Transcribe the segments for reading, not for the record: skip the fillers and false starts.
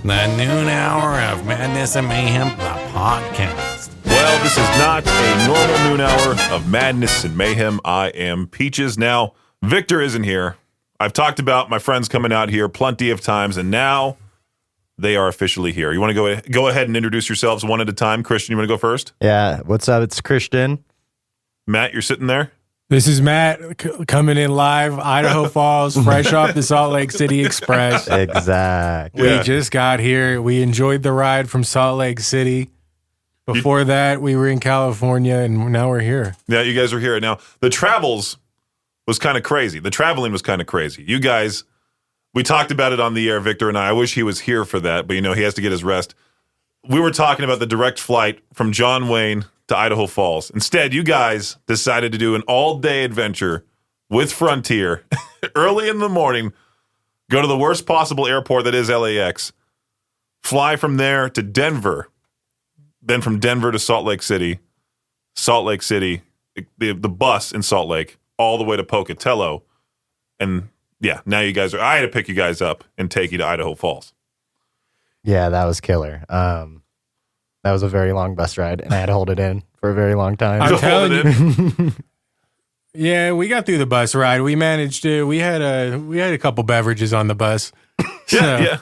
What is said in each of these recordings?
The noon hour of Madness and Mayhem, the podcast. Well, this is not a normal noon hour of Madness and Mayhem. I am Peaches. Now, Viktor isn't here. I've talked about my friends coming out here plenty of times, and now they are officially here. You want to go ahead and introduce yourselves one at a time? Christian, you want to go first? Yeah, what's up? It's Christian. Matt, you're sitting there? This is Matt coming in live, Idaho Falls, fresh off the Salt Lake City Express. Exactly. We just got here. We enjoyed the ride from Salt Lake City. Before that, we were in California, and now we're here. Yeah, you guys are here. Now, the travels was kind of crazy. The traveling was kind of crazy. You guys, we talked about it on the air, Viktor and I. I wish he was here for that, but, he has to get his rest. We were talking about the direct flight from John Wayne to Idaho Falls. Instead, you guys decided to do an all-day adventure with Frontier early in the morning, go to the worst possible airport that is LAX, fly from there to Denver, then from Denver to Salt Lake City, the bus in Salt Lake, all the way to Pocatello. And yeah, now you guys I had to pick you guys up and take you to Idaho Falls. Yeah, that was killer. That was a very long bus ride, and I had to hold it in for a very long time. I'm telling you. Yeah, we got through the bus ride. We managed to. We had a couple beverages on the bus. Yeah.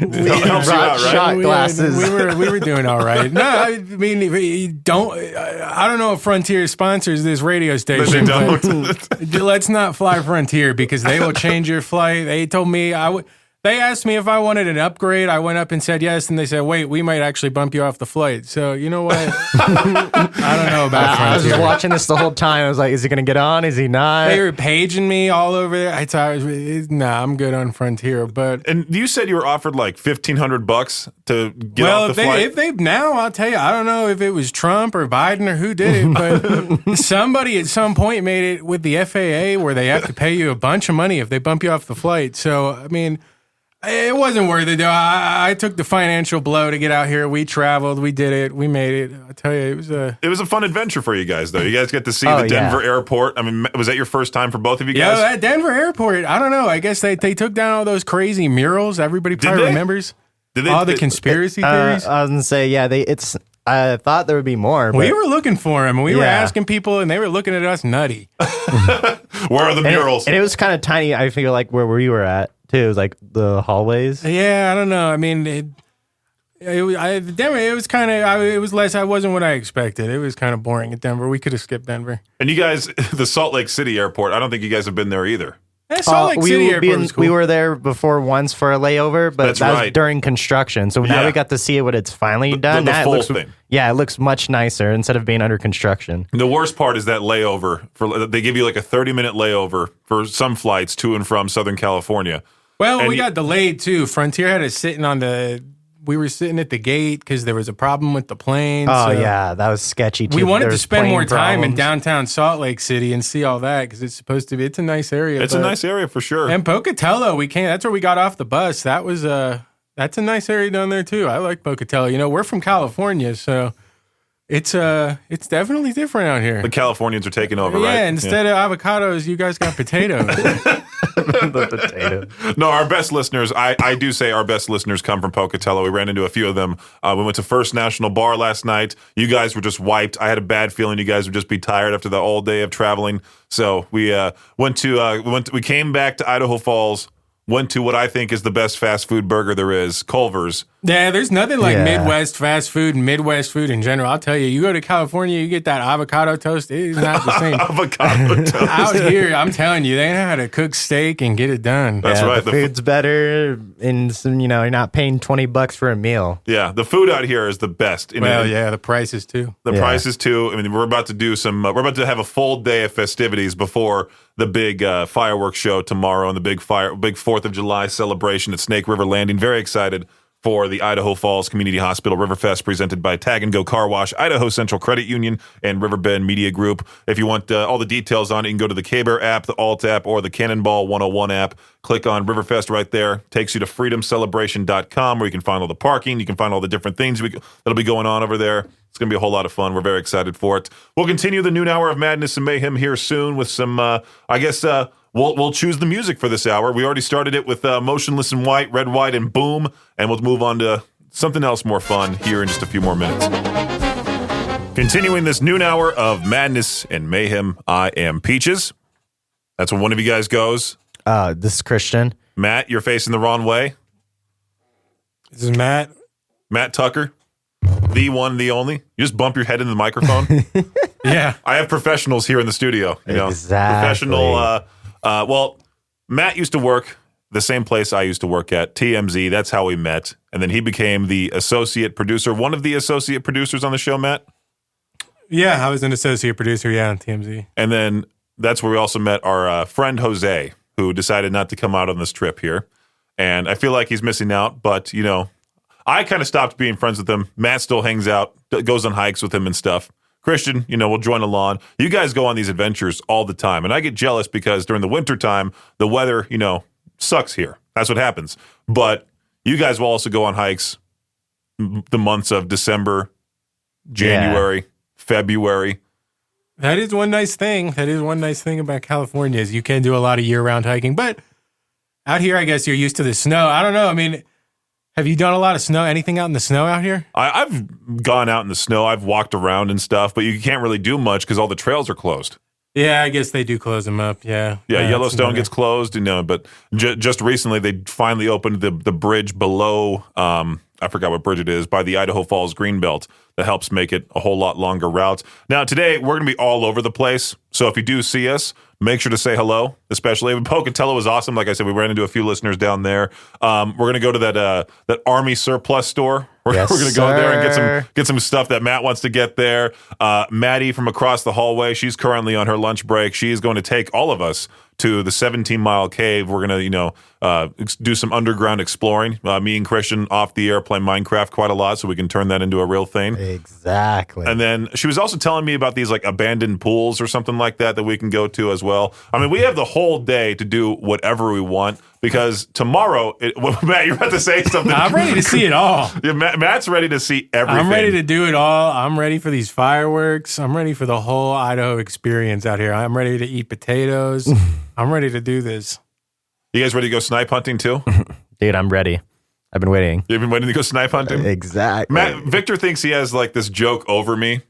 We brought shot glasses. We were doing all right. No, I mean, I don't know if Frontier sponsors this radio station. But they don't. Let's not fly Frontier because they will change your flight. They told me They asked me if I wanted an upgrade. I went up and said yes, and they said, wait, we might actually bump you off the flight. So, you know what? I don't know about Frontier. I was just watching this the whole time. I was like, is he going to get on? Is he not? They were paging me all over there. I thought, nah, I'm good on Frontier. And you said you were offered like $1,500 to get off the flight? If they now, I'll tell you, I don't know if it was Trump or Biden or who did it, but somebody at some point made it with the FAA where they have to pay you a bunch of money if they bump you off the flight. So, I mean, it wasn't worth it, though. I took the financial blow to get out here. We traveled. We did it. We made it. I tell you, it was a fun adventure for you guys, though. You guys get to see the Denver airport. I mean, was that your first time for both of you guys? Yeah, that Denver airport. I don't know. I guess they took down all those crazy murals. Everybody probably remembers. All the conspiracy theories. I was going to say, yeah, I thought there would be more. But we were looking for them. We were asking people, and they were looking at us nutty. Where are the murals? And it was kind of tiny, I feel like, where we were at, too. It was like the hallways. Yeah, I don't know. I mean, Denver, it was kind of, it was less, I wasn't what I expected. It was kind of boring at Denver. We could have skipped Denver. And you guys, the Salt Lake City airport, I don't think you guys have been there either. Salt Lake City airport was cool. We were there before once for a layover, but that was during construction. So now we got to see it when it's finally done. The full thing. Yeah, it looks much nicer instead of being under construction. The worst part is that layover. They give you like a 30-minute layover for some flights to and from Southern California. Well, we got delayed too. Frontier had us we were sitting at the gate because there was a problem with the plane. Oh, yeah, that was sketchy too. We wanted to spend more time in downtown Salt Lake City and see all that because it's a nice area. It's a nice area for sure. And Pocatello, that's where we got off the bus. That's a nice area down there too. I like Pocatello. We're from California, so it's definitely different out here. The Californians are taking over, right? Yeah, instead of avocados, you guys got potatoes. The potato. No, our best listeners, I do say our best listeners come from Pocatello. We ran into a few of them. We went to First National Bar last night. You guys were just wiped. I had a bad feeling you guys would just be tired after the all day of traveling. So we we came back to Idaho Falls, went to what I think is the best fast food burger there is, Culver's. Yeah, there's nothing like Midwest fast food and Midwest food in general. I'll tell you, you go to California, you get that avocado toast. It is not the same. Avocado toast. Out here, I'm telling you, they know how to cook steak and get it done. That's right. The food's better, and you're not paying $20 for a meal. Yeah, the food out here is the best. The prices too. The prices too. I mean, we're about to do we're about to have a full day of festivities before the big fireworks show tomorrow and the big 4th of July celebration at Snake River Landing. Very excited for the Idaho Falls Community Hospital Riverfest presented by Tag and Go Car Wash, Idaho Central Credit Union, and Riverbend Media Group. If you want all the details on it, you can go to the K-Bear app, the Alt app, or the Cannonball 101 app. Click on Riverfest right there. Takes you to freedomcelebration.com where you can find all the parking. You can find all the different things that'll be going on over there. It's going to be a whole lot of fun. We're very excited for it. We'll continue the noon hour of madness and mayhem here soon with some, we'll choose the music for this hour. We already started it with Motionless in White, Red, White, and Boom, and we'll move on to something else more fun here in just a few more minutes. Continuing this noon hour of madness and mayhem, I am Peaches. That's when one of you guys goes. This is Christian. Matt, you're facing the wrong way. This is Matt. Matt Tucker. The one, the only. You just bump your head into the microphone. Yeah. I have professionals here in the studio. Exactly. Professional. Well, Matt used to work the same place I used to work at, TMZ. That's how we met. And then he became the associate producer, one of the associate producers on the show, Matt. Yeah, I was an associate producer, on TMZ. And then that's where we also met our friend Jose, who decided not to come out on this trip here. And I feel like he's missing out, but, I kind of stopped being friends with him. Matt still hangs out, goes on hikes with him and stuff. Christian, will join along. You guys go on these adventures all the time. And I get jealous because during the wintertime, the weather, sucks here. That's what happens. But you guys will also go on hikes the months of December, January, February. That is one nice thing. About California is you can do a lot of year-round hiking. But out here, I guess you're used to the snow. I don't know. I mean, have you done a lot of snow? Anything out in the snow out here? I've gone out in the snow. I've walked around and stuff, but you can't really do much because all the trails are closed. Yeah, I guess they do close them up. Yeah. Yellowstone gets closed, but just recently they finally opened the bridge below. I forgot what bridge it is, by the Idaho Falls Greenbelt that helps make it a whole lot longer routes. Now, today, we're going to be all over the place. So if you do see us, make sure to say hello, especially. Pocatello was awesome. Like I said, we ran into a few listeners down there. We're going to go to that Army surplus store. We're going to go there and get some stuff that Matt wants to get there. Maddie from across the hallway, she's currently on her lunch break. She's going to take all of us to the 17-mile cave. We're going to, do some underground exploring. Me and Christian off the air play Minecraft quite a lot so we can turn that into a real thing. Exactly. And then she was also telling me about these like abandoned pools or something like that we can go to as well. I mean, we have the whole day to do whatever we want because tomorrow, Matt, you're about to say something. I'm ready to see it all. Yeah, Matt's ready to see everything. I'm ready to do it all. I'm ready for these fireworks. I'm ready for the whole Idaho experience out here. I'm ready to eat potatoes. I'm ready to do this. You guys ready to go snipe hunting too? Dude, I'm ready. I've been waiting. You've been waiting to go snipe hunting? Exactly. Victor thinks he has like this joke over me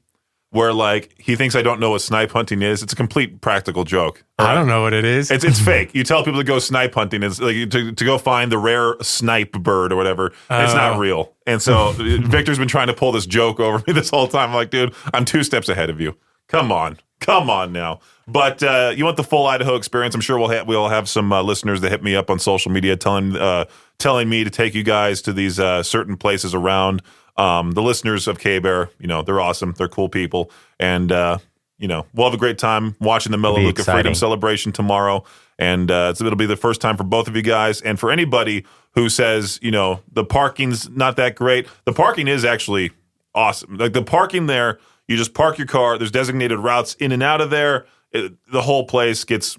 where like he thinks I don't know what snipe hunting is. It's a complete practical joke. I don't know what it is. It's fake. You tell people to go snipe hunting. It's like to go find the rare snipe bird or whatever. It's not real. And so Victor's been trying to pull this joke over me this whole time. I'm like, dude, I'm 2 steps ahead of you. Come on now. But you want the full Idaho experience? I'm sure we'll have some listeners that hit me up on social media telling me to take you guys to these certain places around. The listeners of K-Bear, they're awesome. They're cool people. And, we'll have a great time watching the Melaleuca Freedom Celebration tomorrow. And it'll be the first time for both of you guys. And for anybody who says, the parking's not that great, the parking is actually awesome. Like the parking there, you just park your car. There's designated routes in and out of there. The whole place gets,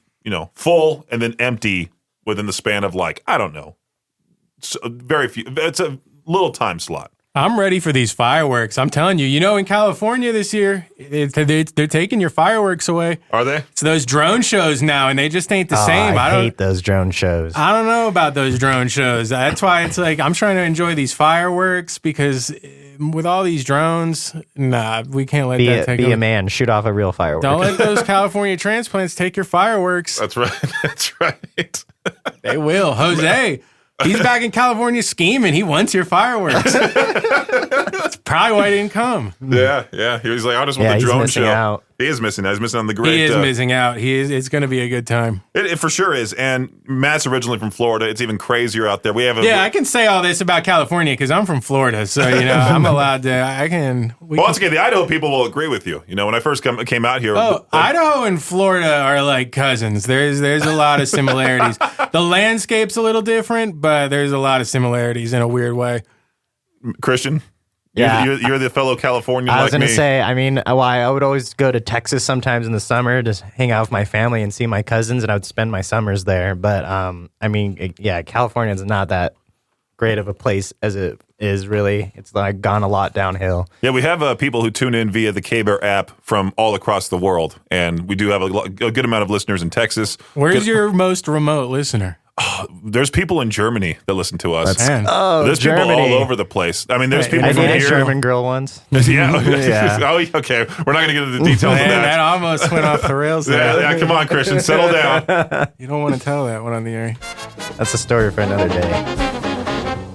full and then empty within the span of I don't know, very few. It's a little time slot. I'm ready for these fireworks. I'm telling you, in California this year, they're taking your fireworks away. Are they? It's those drone shows now, and they just ain't the same. I hate those drone shows. I don't know about those drone shows. That's why it's like I'm trying to enjoy these fireworks because with all these drones, we can't let that take Be a man. Shoot off a real firework. Don't let those California transplants take your fireworks. That's right. That's right. They will. Jose. He's back in California scheming. He wants your fireworks. That's probably why he didn't come. Yeah. He was like, I just want the drone show. Out. He is missing out. He's missing on the great. He is missing out. It's going to be a good time. It for sure is. And Matt's originally from Florida. It's even crazier out there. I can say all this about California because I'm from Florida. So, I'm allowed to. Once again, the Idaho people will agree with you. When I first came out here. Idaho and Florida are like cousins. There's a lot of similarities. The landscape's a little different, but there's a lot of similarities in a weird way. Christian? Yeah. You're the fellow Californian like me. I was going to say, I would always go to Texas sometimes in the summer to hang out with my family and see my cousins, and I would spend my summers there. But, California is not that great of a place as it is. Really, it's like gone a lot downhill. Yeah, we have people who tune in via the K-Bear app from all across the world, and we do have a good amount of listeners in Texas. Where's your most remote listener? There's people in Germany that listen to us. Man. There's Germany. people all over the place. I mean, there's people I from dated a here. German girl once. Yeah. Yeah. Oh, okay. We're not going to get into the details of Man, that that. almost went off the rails there. Yeah, come on, Christian, settle down. You don't want to tell that one on the air. That's a story for another day.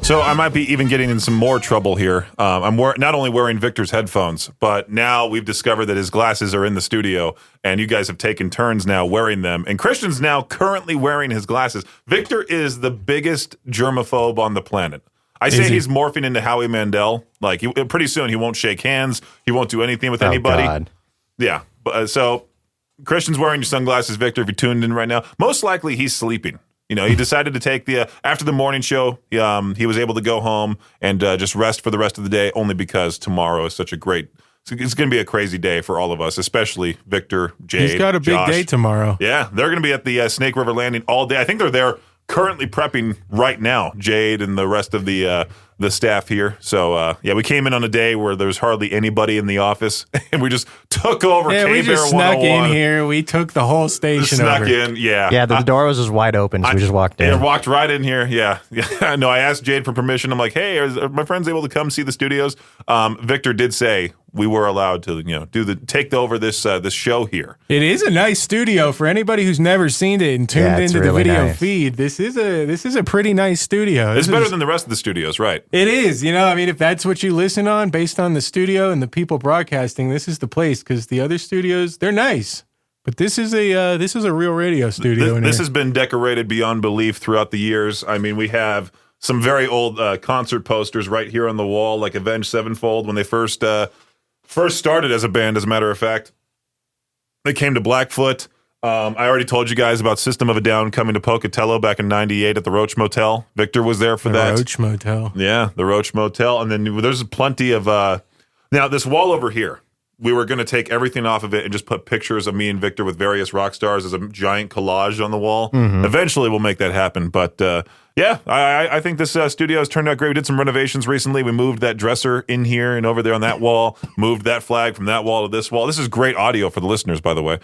So I might be even getting in some more trouble here. I'm not only wearing Victor's headphones, but now we've discovered that his glasses are in the studio, and you guys have taken turns now wearing them. And Christian's now currently wearing his glasses. Victor is the biggest germaphobe on the planet. I say he's morphing into Howie Mandel. Like pretty soon, he won't shake hands. He won't do anything with anybody. God. Yeah. So Christian's wearing your sunglasses, Victor. If you're tuned in right now, most likely he's sleeping. You know, he decided to take after the morning show, he was able to go home and just rest for the rest of the day, only because tomorrow is such a great, it's going to be a crazy day for all of us, especially Victor, Jade, He's got a big Josh. day tomorrow. Yeah, they're going to be at the Snake River Landing all day. I think they're there currently prepping right now, Jade and the rest of the staff here. So, we came in on a day where there's hardly anybody in the office, and we just took over Yeah, we K-Bear just snuck 101. in here. We took the whole station Snuck over. in, yeah. Yeah, the door was just wide open, so we just walked in. Yeah, walked right in here. Yeah. No, I asked Jade for permission. I'm like, hey, are my friends able to come see the studios? Victor did say we were allowed to, take over this show here. It is a nice studio for anybody who's never seen it and tuned it's into the really video nice. feed. This is a pretty nice studio. It's better than the rest of the studios, right? It is. I mean, if that's what you listen on based on the studio and the people broadcasting, this is the place, because the other studios, they're nice. But this is a real radio studio. This has been decorated beyond belief throughout the years. I mean, we have some very old concert posters right here on the wall, like Avenged Sevenfold when they first started as a band, as a matter of fact. They came to Blackfoot. I already told you guys about System of a Down coming to Pocatello back in '98 at the Roach Motel. Victor was there for that. Roach Motel. Yeah, the Roach Motel. And then there's plenty of... now, this wall over here, we were going to take everything off of it and just put pictures of me and Victor with various rock stars as a giant collage on the wall. Mm-hmm. Eventually, we'll make that happen. But I think this studio has turned out great. We did some renovations recently. We moved that dresser in here and over there on that wall, moved that flag from that wall to this wall. This is great audio for the listeners, by the way.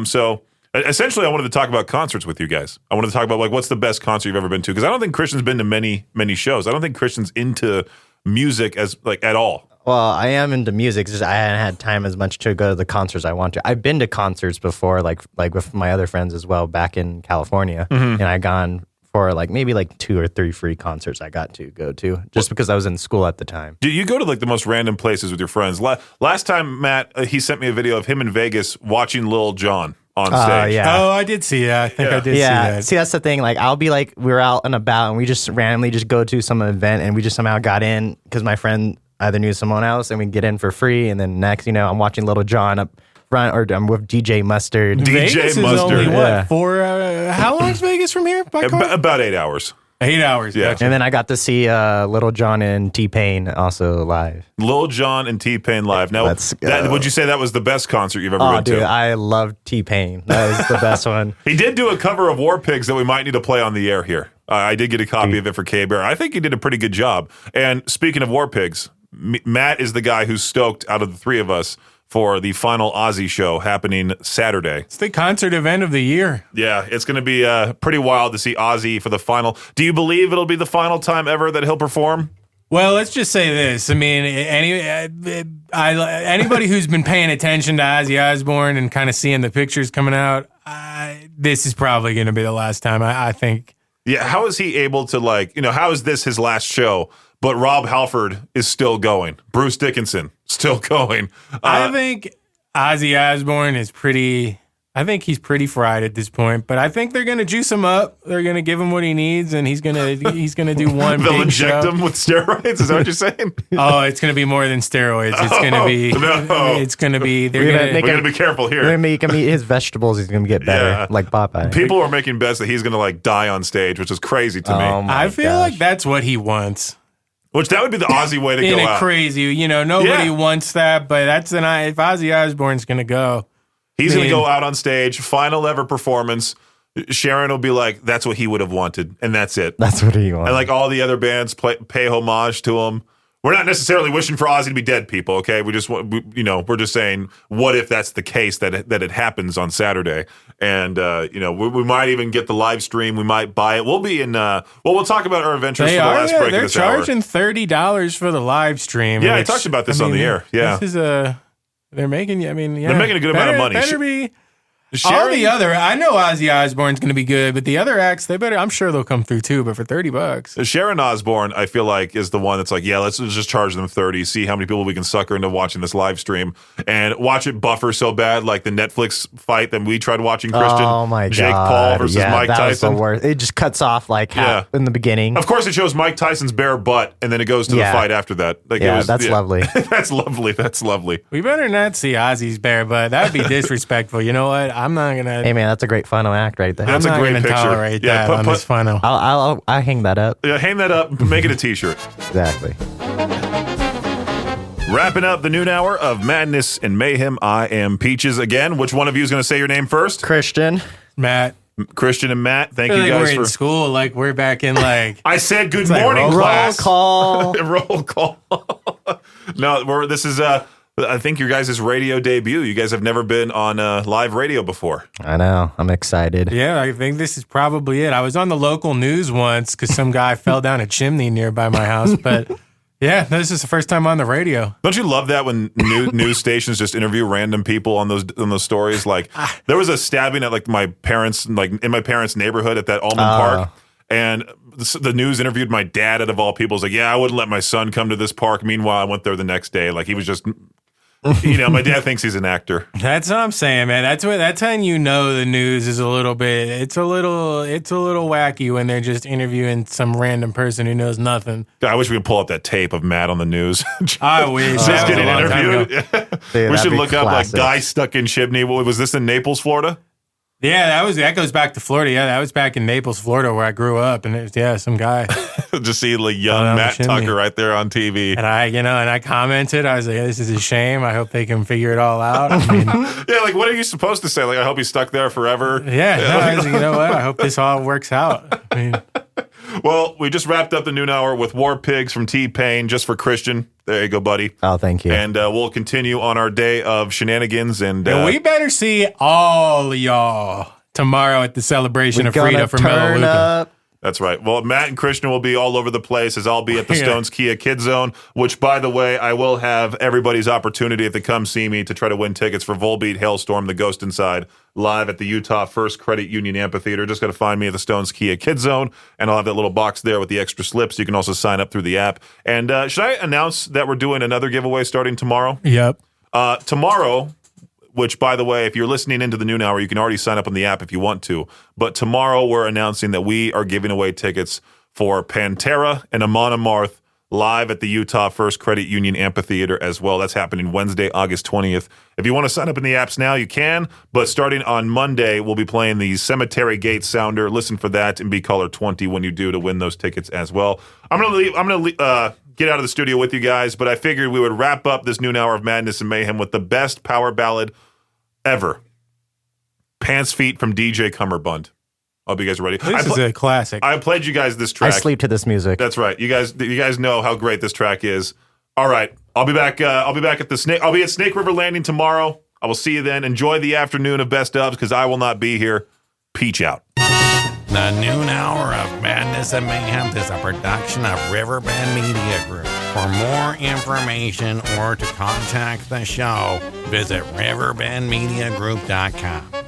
So essentially, I wanted to talk about concerts with you guys. I wanted to talk about what's the best concert you've ever been to, because I don't think Christian's been to many, many shows. I don't think Christian's into music at all. Well, I am into music. Just I hadn't had time as much to go to the concerts I want to. I've been to concerts before, like with my other friends as well, back in California, and I gone for maybe 2 or 3 free concerts I got to go to, just because I was in school at the time. Do you go to the most random places with your friends? Last time, Matt, he sent me a video of him in Vegas watching Lil Jon on stage. Yeah. Oh, I did see that. I think I did see Yeah, that. see, that's the thing. I'll be we're out and about, and we just randomly just go to some event, and we just somehow got in because my friend either knew someone else, and we get in for free. And then next, I'm watching Little John up front, or I'm with DJ Mustard. Vegas is Mustard. only Yeah. how long is Vegas from here by car? About 8 hours. 8 hours. Yeah. Gotcha. And then I got to see Little John and T-Pain also live. Lil Jon and T-Pain live. Now, Let's go. would you say that was the best concert you've ever Oh, been dude, to? I love T-Pain. That was the best one. He did do a cover of War Pigs that we might need to play on the air here. I did get a copy of it for K-Bear. I think he did a pretty good job. And speaking of War Pigs, Matt is the guy who's stoked out of the three of us for the final Ozzy show happening Saturday. It's the concert event of the year. Yeah, it's going to be pretty wild to see Ozzy for the final. Do you believe it'll be the final time ever that he'll perform? Well, let's just say this. I mean, anybody who's been paying attention to Ozzy Osbourne and kind of seeing the pictures coming out, this is probably going to be the last time, I think. Yeah, how is he able to how is this his last show? But Rob Halford is still going. Bruce Dickinson still going. I think Ozzy Osbourne is pretty. I think he's pretty fried at this point. But I think they're going to juice him up. They're going to give him what he needs, and he's going to do one. They'll big inject show. him with steroids. Is that what you're saying? Oh, it's going to be more than steroids. It's going to be. no. It's going to be. They're We're gonna going make We got him- to be careful We're here. gonna make him eat his vegetables. He's gonna get better, Yeah. like Popeye. People are making bets that he's going to die on stage, which is crazy to me. Oh my I feel gosh. like that's what he wants. Which that would be the Ozzy way to In go a out. crazy, nobody Yeah. wants that, but that's if Ozzy Osbourne's going to go. He's going to Man. go out on stage, final ever performance. Sharon will be like, that's what he would have wanted, and that's it. That's what he wants. And like all the other bands pay homage to him. We're not necessarily wishing for Ozzy to be dead, people. Okay, we're just saying, what if that's the case that it happens on Saturday, and we might even get the live stream. We might buy it. We'll be in. We'll talk about our adventures for the last break of this hour. They're charging $30 for the live stream. Yeah, I talked about this on the air. Yeah, this is they're making. I mean, yeah, they're making a good amount of money. Better be. Sharon? All the other, I know Ozzy Osbourne's going to be good, but the other acts, I'm sure they'll come through too, but for $30. Sharon Osbourne, I feel like, is the one that's like, yeah, let's just charge them 30, see how many people we can sucker into watching this live stream, and watch it buffer so bad, like the Netflix fight that we tried watching, Christian. Oh my God. Jake Paul versus Mike that Tyson. Was the worst. It just cuts off like half in the beginning. Of course, it shows Mike Tyson's bare butt, and then it goes to the fight after that. Like, that's lovely. That's lovely. That's lovely. We better not see Ozzy's bare butt. That'd be disrespectful. You know what? I'm not going to. Hey, man, that's a great final act right there. That's I'm a not great gonna picture. Tolerate that on this final. I'll hang that up. Yeah, hang that up. Make it a T-shirt. Exactly. Wrapping up the noon hour of Madness and Mayhem, I am Peaches again. Which one of you is going to say your name first? Christian. Matt. Christian and Matt. Thank I feel you like guys we're in for. school, like we're back in like. I said good like morning, roll class. Call. Roll call. No, this is. I think your guys' radio debut. You guys have never been on live radio before. I know. I'm excited. Yeah, I think this is probably it. I was on the local news once because some guy fell down a chimney nearby my house, but yeah, this is the first time on the radio. Don't you love that when news stations just interview random people on those stories? Like there was a stabbing at like my parents, like in my parents' neighborhood at that Almond Park, and the news interviewed my dad. Out of all people, was like, "Yeah, I wouldn't let my son come to this park." Meanwhile, I went there the next day. Like he was just. My dad thinks he's an actor. That's what I'm saying, man. That's how you know the news is a little bit. It's a little wacky when they're just interviewing some random person who knows nothing. I wish we could pull up that tape of Matt on the news. I wish. Just getting interviewed. Dude, we should look classic. up like guy stuck in chimney. What was this in Naples, Florida? Yeah, that goes back to Florida. Yeah, that was back in Naples, Florida, where I grew up, and it was some guy. Just see like young Matt Tucker right there on TV. And I commented. I was like, "This is a shame. I hope they can figure it all out." I mean, yeah, like what are you supposed to say? Like, I hope he's stuck there forever. Yeah, no, I was like, you know what? I hope this all works out. I mean, well, we just wrapped up the noon hour with War Pigs from T-Pain, just for Christian. There you go, buddy. Oh, thank you. And we'll continue on our day of shenanigans. And we better see all of y'all tomorrow at the celebration of freedom for Melaleuca. That's right. Well, Matt and Christian will be all over the place, as I'll be at the Stones Kia Kid Zone, which, by the way, I will have everybody's opportunity if they come see me to try to win tickets for Volbeat, Hailstorm, The Ghost Inside, live at the Utah First Credit Union Amphitheater. Just got to find me at the Stones Kia Kid Zone, and I'll have that little box there with the extra slips. You can also sign up through the app. And should I announce that we're doing another giveaway starting tomorrow? Yep. Tomorrow, which, by the way, if you're listening into the noon hour, you can already sign up on the app if you want to. But tomorrow, we're announcing that we are giving away tickets for Pantera and Amon Amarth live at the Utah First Credit Union Amphitheater as well. That's happening Wednesday, August 20th. If you want to sign up in the apps now, you can. But starting on Monday, we'll be playing the Cemetery Gate Sounder. Listen for that and be caller 20 when you do to win those tickets as well. I'm gonna get out of the studio with you guys, but I figured we would wrap up this noon hour of Madness and Mayhem with the best power ballad ever. Pants Feet from DJ Cummerbund. I hope you guys are ready. This is a classic. I played you guys this track. I sleep to this music. That's right. You guys know how great this track is. All right. I'll be back at the Snake. I'll be at Snake River Landing tomorrow. I will see you then. Enjoy the afternoon of Best Ofs because I will not be here. Peach out. The noon hour of Madness and Mayhem is a production of Riverbend Media Group. For more information or to contact the show, visit riverbendmediagroup.com.